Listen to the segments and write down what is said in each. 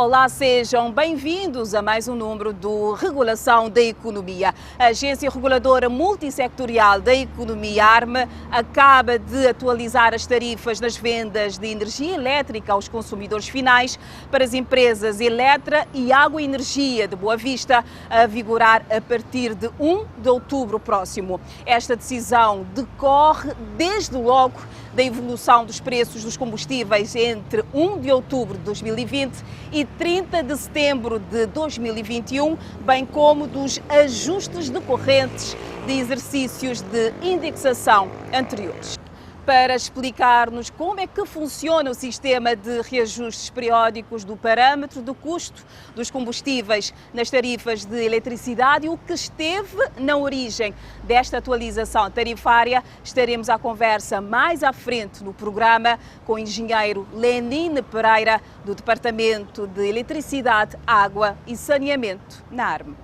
Olá, sejam bem-vindos a mais um número do Regulação da Economia. A Agência Reguladora Multissectorial da Economia, ARME, acaba de atualizar as tarifas nas vendas de energia elétrica aos consumidores finais para as empresas Eletra e Água e Energia de Boa Vista, a vigorar a partir de 1 de outubro próximo. Esta decisão decorre, desde logo, da evolução dos preços dos combustíveis entre 1 de outubro de 2020 e 30 de setembro de 2021, bem como dos ajustes decorrentes de exercícios de indexação anteriores. Para explicar-nos como é que funciona o sistema de reajustes periódicos do parâmetro do custo dos combustíveis nas tarifas de eletricidade e o que esteve na origem desta atualização tarifária, estaremos à conversa mais à frente no programa com o engenheiro Lenine Pereira, do Departamento de Eletricidade, Água e Saneamento, na ARME.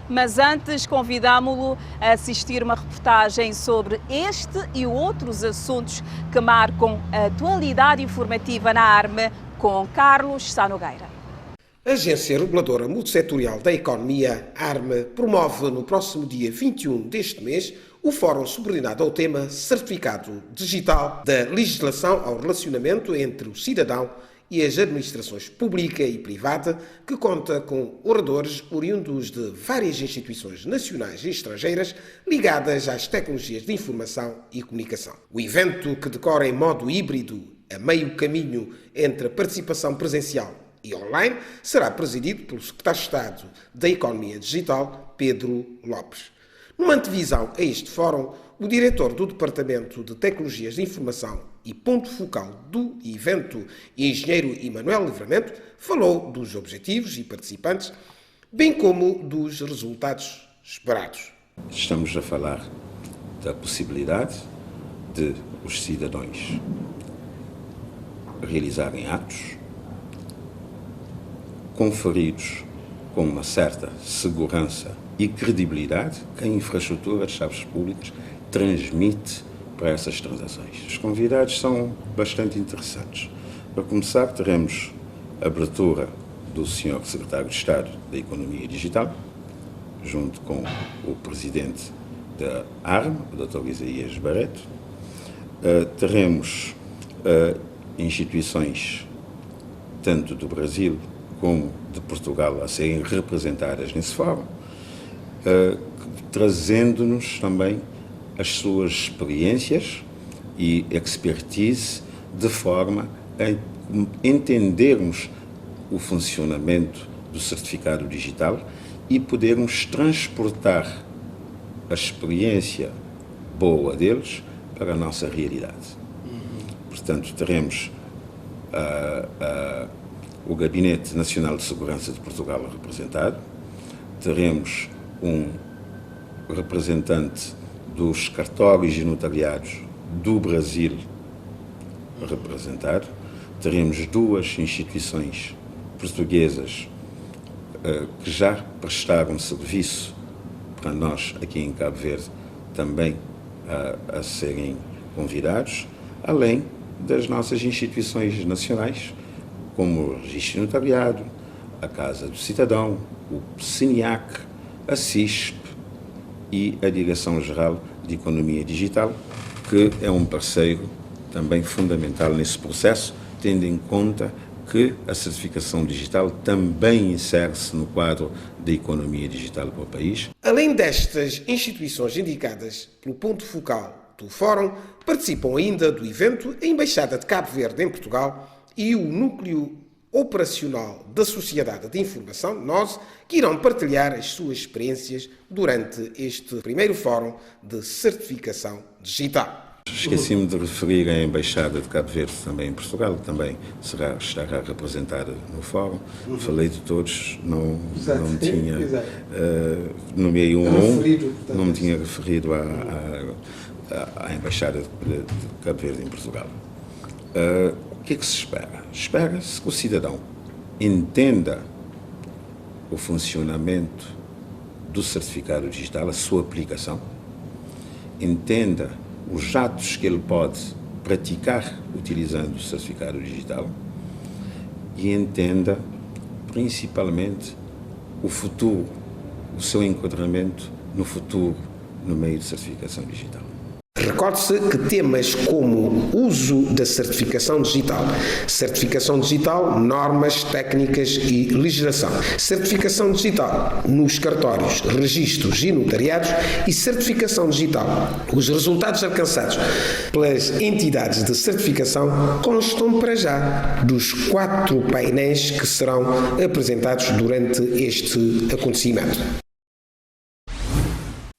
Mas antes convidámo-lo a assistir uma reportagem sobre este e outros assuntos que marcam a atualidade informativa na ARME, com Carlos Sá Nogueira. A Agência Reguladora Multissetorial da Economia, ARME, promove no próximo dia 21 deste mês o Fórum subordinado ao tema Certificado Digital da Legislação ao Relacionamento entre o Cidadão e as administrações pública e privada, que conta com oradores oriundos de várias instituições nacionais e estrangeiras ligadas às tecnologias de informação e comunicação. O evento, que decorre em modo híbrido, a meio caminho entre a participação presencial e online, será presidido pelo Secretário de Estado da Economia Digital, Pedro Lopes. Numa antevisão a este fórum, o diretor do Departamento de Tecnologias de Informação e ponto focal do evento, engenheiro Emanuel Livramento, falou dos objetivos e participantes, bem como dos resultados esperados. Estamos a falar da possibilidade de os cidadãos realizarem atos conferidos com uma certa segurança e credibilidade que a infraestrutura de chaves públicas transmite para essas transações. Os convidados são bastante interessantes. Para começar, teremos a abertura do Sr. Secretário de Estado da Economia Digital, junto com o Presidente da ARME, o Dr. Isaías Barreto. Teremos instituições tanto do Brasil como de Portugal a serem representadas nesse fórum, trazendo-nos também as suas experiências e expertise de forma a entendermos o funcionamento do certificado digital e podermos transportar a experiência boa deles para a nossa realidade. Portanto, teremos o Gabinete Nacional de Segurança de Portugal representado, teremos um representante dos cartórios e notariados do Brasil representado, teremos duas instituições portuguesas que já prestaram serviço para nós aqui em Cabo Verde também a serem convidados, além das nossas instituições nacionais, como o Registro Notariado, a Casa do Cidadão, o SINIAC, a CISP e a Direção-Geral de Economia Digital, que é um parceiro também fundamental nesse processo, tendo em conta que a certificação digital também insere-se no quadro da economia digital para o país. Além destas instituições indicadas pelo ponto focal do Fórum, participam ainda do evento a Embaixada de Cabo Verde em Portugal e o Núcleo Operacional da Sociedade de Informação, NOS, que irão partilhar as suas experiências durante este primeiro Fórum de Certificação Digital. Esqueci-me de referir a Embaixada de Cabo Verde também em Portugal, que também estará representada no Fórum. Falei de todos, não tinha, nomeei um a um, não me tinha referido à Embaixada de Cabo Verde em Portugal. O que é que se espera? Espera-se que o cidadão entenda o funcionamento do certificado digital, a sua aplicação, entenda os atos que ele pode praticar utilizando o certificado digital e entenda principalmente o futuro, o seu enquadramento no futuro no meio de certificação digital. Recorde-se que temas como uso da certificação digital, normas, técnicas e legislação, certificação digital nos cartórios, registros e notariados e certificação digital. Os resultados alcançados pelas entidades de certificação constam para já dos 4 painéis que serão apresentados durante este acontecimento.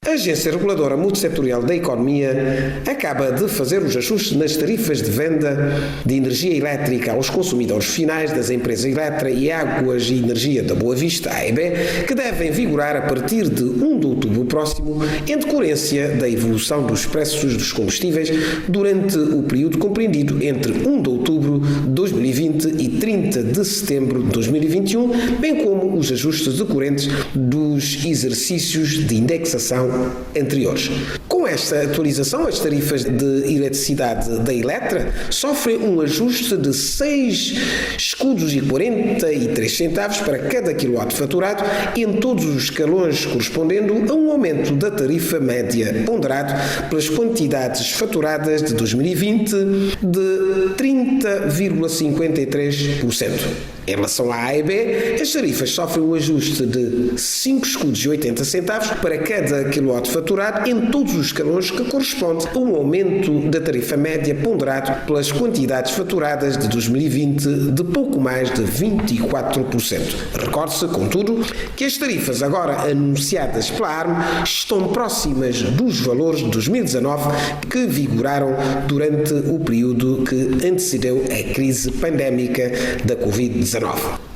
A Agência Reguladora Multissetorial da Economia acaba de fazer os ajustes nas tarifas de venda de energia elétrica aos consumidores finais das empresas Eletra e Águas e Energia da Boa Vista, AEB, que devem vigorar a partir de 1 de outubro próximo, em decorrência da evolução dos preços dos combustíveis durante o período compreendido entre 1 de outubro de 2020 e 30 de setembro de 2021, bem como os ajustes decorrentes dos exercícios de indexação anteriores. Com esta atualização, as tarifas de eletricidade da Eletra sofrem um ajuste de 6 escudos e 43 centavos para cada quilowatt faturado em todos os escalões, correspondendo a um aumento da tarifa média ponderado pelas quantidades faturadas de 2020 de 30,53%. Em relação à AEB, as tarifas sofrem um ajuste de 5 escudos e 80 centavos para cada quilowatt faturado em todos os escalões, que corresponde a um aumento da tarifa média ponderado pelas quantidades faturadas de 2020 de pouco mais de 24%. Recorde-se, contudo, que as tarifas agora anunciadas pela ARME estão próximas dos valores de 2019 que vigoraram durante o período que antecedeu a crise pandémica da Covid-19.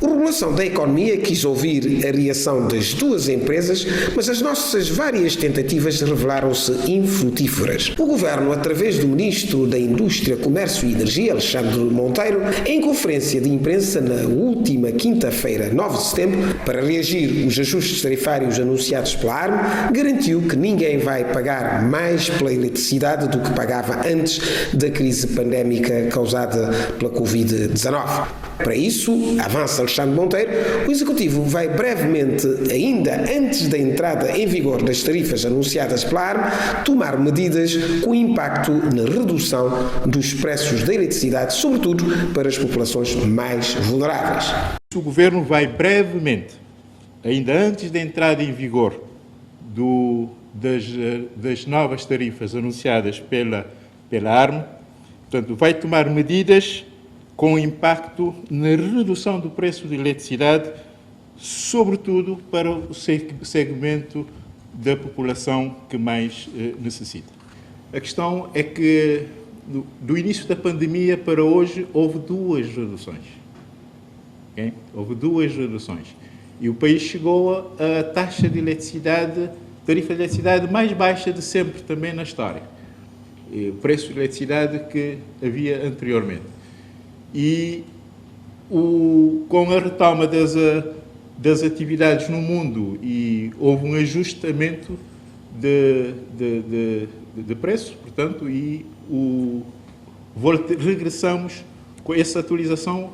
O Regulação da Economia quis ouvir a reação das duas empresas, mas as nossas várias tentativas revelaram-se infrutíferas. O Governo, através do Ministro da Indústria, Comércio e Energia, Alexandre Monteiro, em conferência de imprensa na última quinta-feira, 9 de setembro, para reagir aos ajustes tarifários anunciados pela ARME, garantiu que ninguém vai pagar mais pela eletricidade do que pagava antes da crise pandémica causada pela Covid-19. Para isso, avança Alexandre Monteiro, o Executivo vai brevemente, ainda antes da entrada em vigor das tarifas anunciadas pela ARME, tomar medidas com impacto na redução dos preços da eletricidade, sobretudo para as populações mais vulneráveis. O Governo vai brevemente, ainda antes da entrada em vigor das novas tarifas anunciadas pela ARME, portanto, vai tomar medidas com impacto na redução do preço de eletricidade, sobretudo para o segmento da população que mais necessita. A questão é que, do início da pandemia para hoje, houve 2 reduções. Okay? Houve 2 reduções. E o país chegou à taxa de eletricidade, tarifa de eletricidade mais baixa de sempre também na história. O preço de eletricidade que havia anteriormente. E com a retoma das atividades no mundo, e houve um ajustamento de preços, portanto, e regressamos com essa atualização,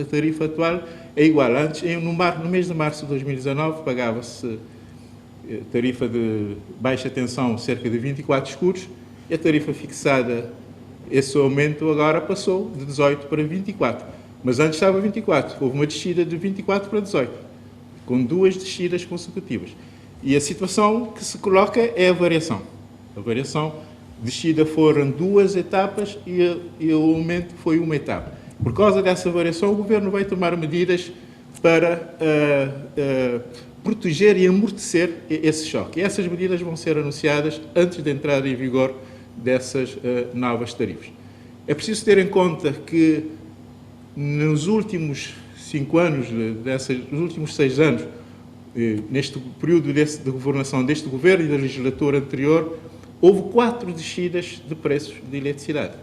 a tarifa atual é igual. Antes, no mês de março de 2019, pagava-se tarifa de baixa tensão cerca de 24 escudos, e a tarifa fixada, esse aumento agora passou de 18 para 24. Mas antes estava 24. Houve uma descida de 24 para 18, com 2 descidas consecutivas. E a situação que se coloca é a variação. A variação, descida foram 2 etapas e o aumento foi 1 etapa. Por causa dessa variação, o Governo vai tomar medidas para proteger e amortecer esse choque. E essas medidas vão ser anunciadas antes da entrada em vigor dessas novas tarifas. É preciso ter em conta que nos últimos 5 anos, nos últimos 6 anos, neste período de governação deste Governo e da legislatura anterior, houve 4 descidas de preços de eletricidade.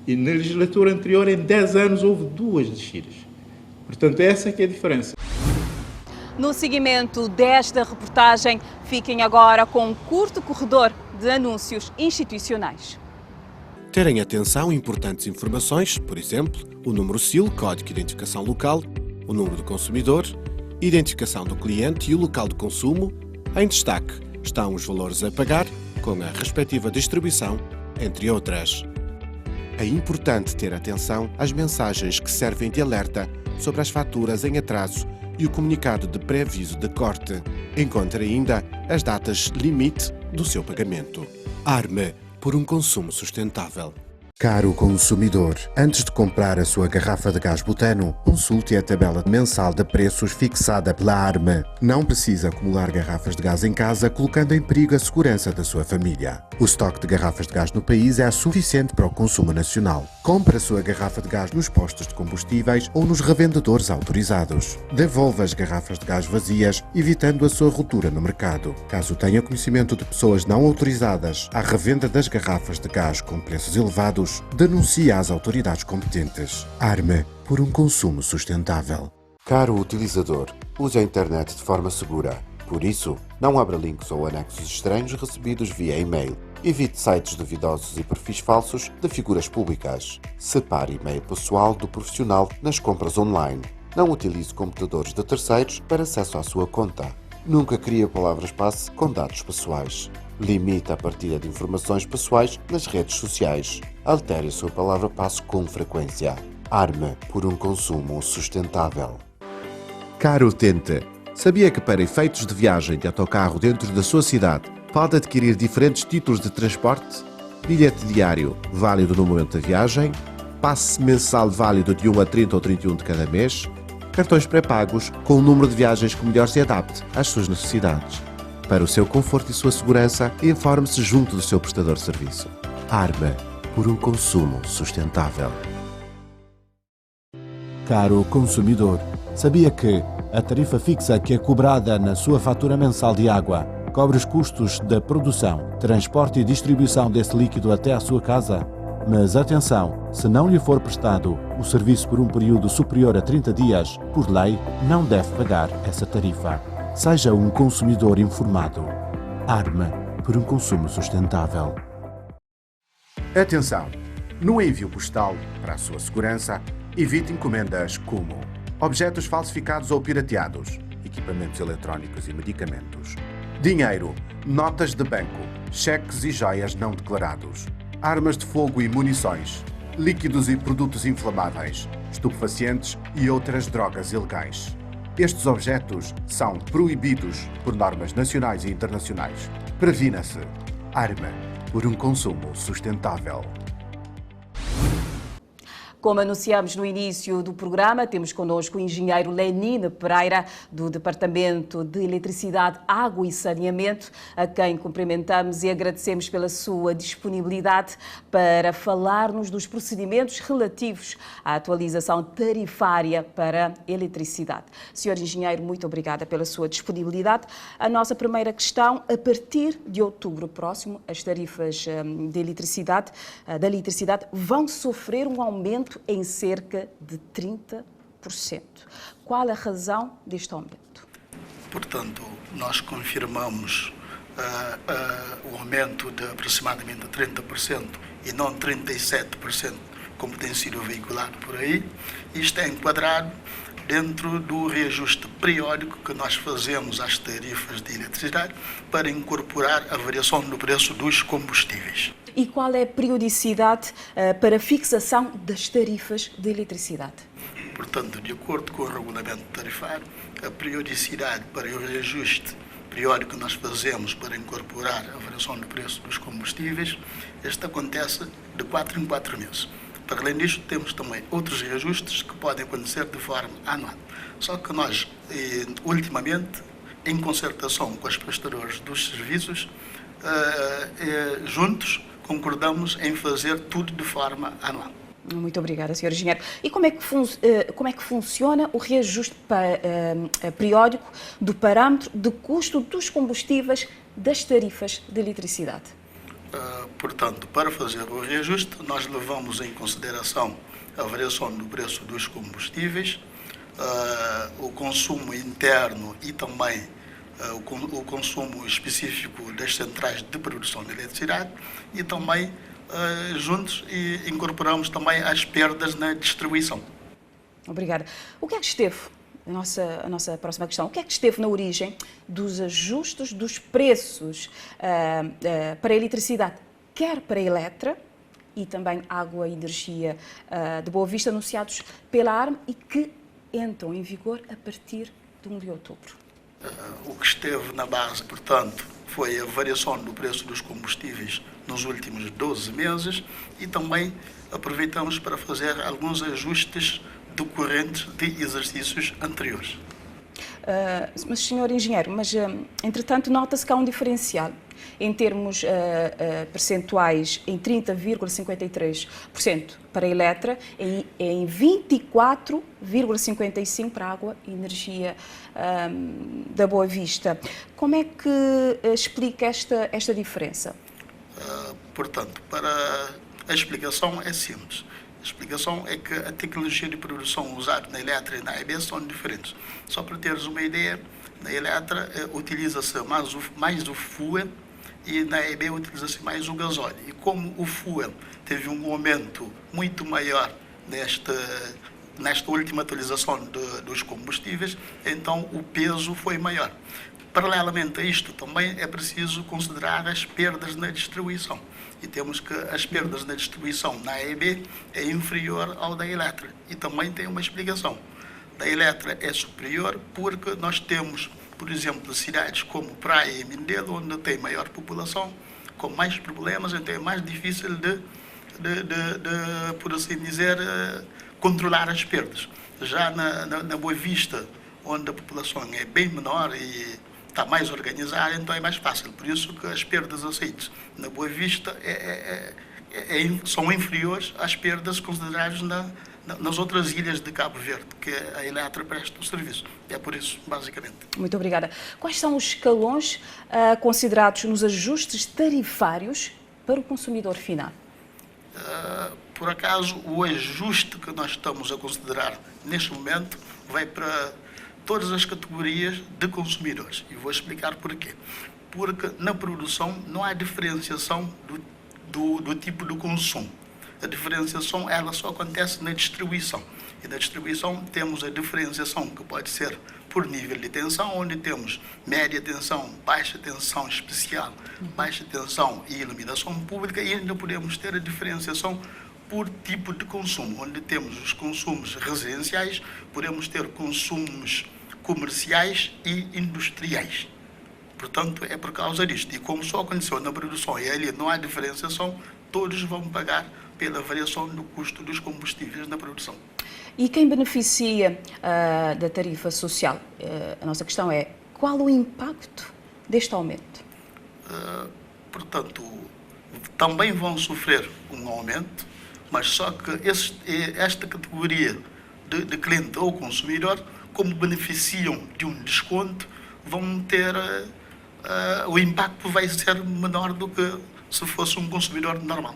E na legislatura anterior, em 10 anos, houve 2 descidas. Portanto, essa é que é a diferença. No seguimento desta reportagem, fiquem agora com um curto corredor de anúncios institucionais. Terem atenção importantes informações, por exemplo, o número SIL, Código de Identificação Local, o número do consumidor, identificação do cliente e o local de consumo. Em destaque estão os valores a pagar, com a respectiva distribuição, entre outras. É importante ter atenção às mensagens que servem de alerta sobre as faturas em atraso e o comunicado de pré-aviso de corte. Encontre ainda as datas limite do seu pagamento. Arme por um consumo sustentável. Caro consumidor, antes de comprar a sua garrafa de gás butano, consulte a tabela mensal de preços fixada pela Arme. Não precisa acumular garrafas de gás em casa, colocando em perigo a segurança da sua família. O estoque de garrafas de gás no país é suficiente para o consumo nacional. Compre a sua garrafa de gás nos postos de combustíveis ou nos revendedores autorizados. Devolva as garrafas de gás vazias, evitando a sua ruptura no mercado. Caso tenha conhecimento de pessoas não autorizadas à revenda das garrafas de gás com preços elevados, denuncie às autoridades competentes. Arme por um consumo sustentável. Caro utilizador, use a internet de forma segura. Por isso, não abra links ou anexos estranhos recebidos via e-mail. Evite sites duvidosos e perfis falsos de figuras públicas. Separe e-mail pessoal do profissional nas compras online. Não utilize computadores de terceiros para acesso à sua conta. Nunca crie palavras-passe com dados pessoais. Limite a partilha de informações pessoais nas redes sociais. Altere a sua palavra-passe com frequência. Arme por um consumo sustentável. Caro utente, sabia que para efeitos de viagem de autocarro dentro da sua cidade pode adquirir diferentes títulos de transporte? Bilhete diário, válido no momento da viagem, passe mensal válido de 1 a 30 ou 31 de cada mês, cartões pré-pagos com o número de viagens que melhor se adapte às suas necessidades. Para o seu conforto e sua segurança, informe-se junto do seu prestador de serviço. Arme por um consumo sustentável. Caro consumidor, sabia que a tarifa fixa que é cobrada na sua fatura mensal de água cobre os custos da produção, transporte e distribuição desse líquido até à sua casa? Mas atenção, se não lhe for prestado o serviço por um período superior a 30 dias, por lei, não deve pagar essa tarifa. Seja um consumidor informado. Arme por um consumo sustentável. Atenção! No envio postal, para a sua segurança, evite encomendas como objetos falsificados ou pirateados, equipamentos eletrónicos e medicamentos, dinheiro, notas de banco, cheques e joias não declarados, armas de fogo e munições, líquidos e produtos inflamáveis, estupefacientes e outras drogas ilegais. Estes objetos são proibidos por normas nacionais e internacionais. Previna-se. Arme por um consumo sustentável. Como anunciamos no início do programa, temos connosco o engenheiro Lenine Pereira, do Departamento de Eletricidade, Água e Saneamento, a quem cumprimentamos e agradecemos pela sua disponibilidade para falar-nos dos procedimentos relativos à atualização tarifária para a eletricidade. Senhor engenheiro, muito obrigada pela sua disponibilidade. A nossa primeira questão: a partir de outubro próximo, as tarifas da eletricidade vão sofrer um aumento em cerca de 30%. Qual a razão deste aumento? Portanto, nós confirmamos o aumento de aproximadamente 30% e não 37%, como tem sido veiculado por aí. Isto é enquadrado dentro do reajuste periódico que nós fazemos às tarifas de eletricidade para incorporar a variação do preço dos combustíveis. E qual é a periodicidade para a fixação das tarifas de eletricidade? Portanto, de acordo com o regulamento tarifário, a periodicidade para o reajuste periódico que nós fazemos para incorporar a variação do preço dos combustíveis, este acontece de 4 em 4 meses. Para além disto, temos também outros reajustes que podem acontecer de forma anual. Só que nós, ultimamente, em concertação com os prestadores dos serviços, juntos concordamos em fazer tudo de forma anual. Muito obrigada, Sr. Engenheiro. E como é que funciona o reajuste periódico do parâmetro de custo dos combustíveis das tarifas de eletricidade? Portanto, para fazer o reajuste, nós levamos em consideração a variação do preço dos combustíveis, o consumo interno e também o consumo específico das centrais de produção de eletricidade e também juntos e incorporamos também as perdas na distribuição. Obrigada. O que é que esteve, a nossa próxima questão, o que é que esteve na origem dos ajustes dos preços para a eletricidade, quer para a Eletra e também água e energia de Boa Vista, anunciados pela ARME e que entram em vigor a partir de 1 de outubro? O que esteve na base, portanto, foi a variação do preço dos combustíveis nos últimos 12 meses e também aproveitamos para fazer alguns ajustes decorrentes de exercícios anteriores. Mas, senhor engenheiro, entretanto nota-se que há um diferencial em termos percentuais em 30,53% para a Eletra e em 24,55% para a água e energia da Boa Vista. Como é que explica esta diferença? Portanto, a explicação é simples. A explicação é que a tecnologia de produção usada na Eletra e na AEB são diferentes. Só para teres uma ideia, na Eletra utiliza-se mais o fuel e na AEB utiliza-se mais o gasóleo. E como o fuel teve um aumento muito maior nesta última atualização dos combustíveis, então o peso foi maior. Paralelamente a isto, também é preciso considerar as perdas na distribuição. E temos que as perdas na distribuição na AEB é inferior ao da Eletra. E também tem uma explicação. Da Eletra é superior porque nós temos, por exemplo, cidades como Praia e Mindelo, onde tem maior população, com mais problemas, então é mais difícil de por assim dizer, controlar as perdas. Já na Boa Vista, onde a população é bem menor e está mais organizada, então é mais fácil. Por isso que as perdas aceitas na Boa Vista são inferiores às perdas consideradas nas outras ilhas de Cabo Verde, que a Eletra presta o serviço. É por isso, basicamente. Muito obrigada. Quais são os escalões considerados nos ajustes tarifários para o consumidor final? Por acaso, o ajuste que nós estamos a considerar neste momento vai para todas as categorias de consumidores. E vou explicar porquê. Porque na produção não há diferenciação do tipo de consumo. A diferenciação ela só acontece na distribuição. E na distribuição temos a diferenciação que pode ser por nível de tensão, onde temos média tensão, baixa tensão especial, baixa tensão e iluminação pública, e ainda podemos ter a diferenciação por tipo de consumo, onde temos os consumos residenciais, podemos ter consumos comerciais e industriais. Portanto, é por causa disto. E como só aconteceu na produção e ali não há diferenciação, todos vão pagar pela variação do custo dos combustíveis na produção. E quem beneficia da tarifa social? A nossa questão é, qual o impacto deste aumento? Portanto, também vão sofrer um aumento, mas só que esta categoria de cliente ou consumidor, como beneficiam de um desconto, vão ter o impacto vai ser menor do que se fosse um consumidor normal.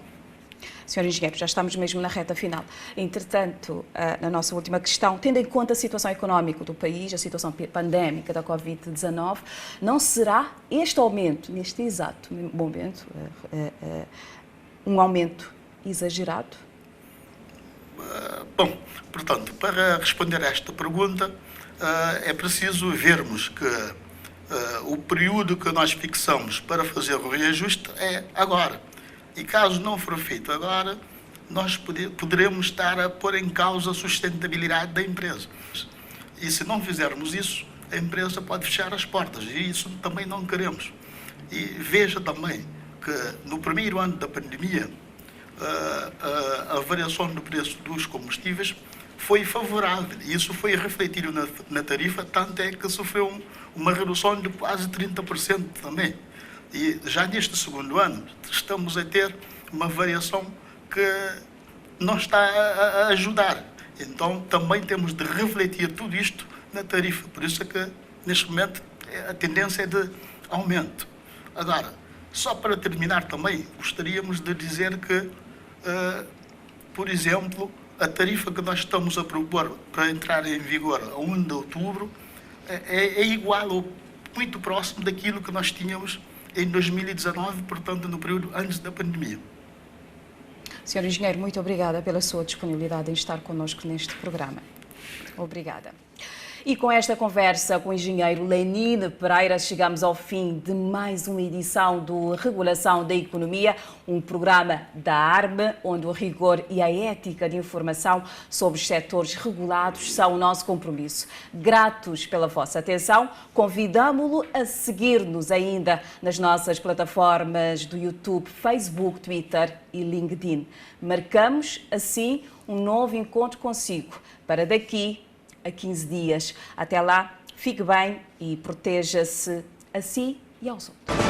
Senhor Engenheiro, já estamos mesmo na reta final. Entretanto, na nossa última questão, tendo em conta a situação económica do país, a situação pandémica da Covid-19, não será este aumento, neste exato momento, um aumento exagerado? Bom, portanto, para responder a esta pergunta, é preciso vermos que o período que nós fixamos para fazer o reajuste é agora. E caso não for feito agora, nós poderemos estar a pôr em causa a sustentabilidade da empresa. E se não fizermos isso, a empresa pode fechar as portas. E isso também não queremos. E veja também que no primeiro ano da pandemia, a variação do preço dos combustíveis foi favorável. E isso foi refletido na tarifa, tanto é que sofreu uma redução de quase 30% também. E já neste segundo ano, estamos a ter uma variação que não está a ajudar. Então, também temos de refletir tudo isto na tarifa. Por isso é que, neste momento, a tendência é de aumento. Agora, só para terminar também, gostaríamos de dizer que, por exemplo, a tarifa que nós estamos a propor para entrar em vigor a 1 de outubro é igual ou muito próximo daquilo que nós tínhamos em 2019, portanto, no período antes da pandemia. Senhor Engenheiro, muito obrigada pela sua disponibilidade em estar connosco neste programa. Obrigada. E com esta conversa com o engenheiro Lenine Pereira, chegamos ao fim de mais uma edição do Regulação da Economia, um programa da ARME, onde o rigor e a ética de informação sobre os setores regulados são o nosso compromisso. Gratos pela vossa atenção, convidamo-lo a seguir-nos ainda nas nossas plataformas do YouTube, Facebook, Twitter e LinkedIn. Marcamos, assim, um novo encontro consigo para daqui a 15 dias. Até lá, fique bem e proteja-se a si e aos outros.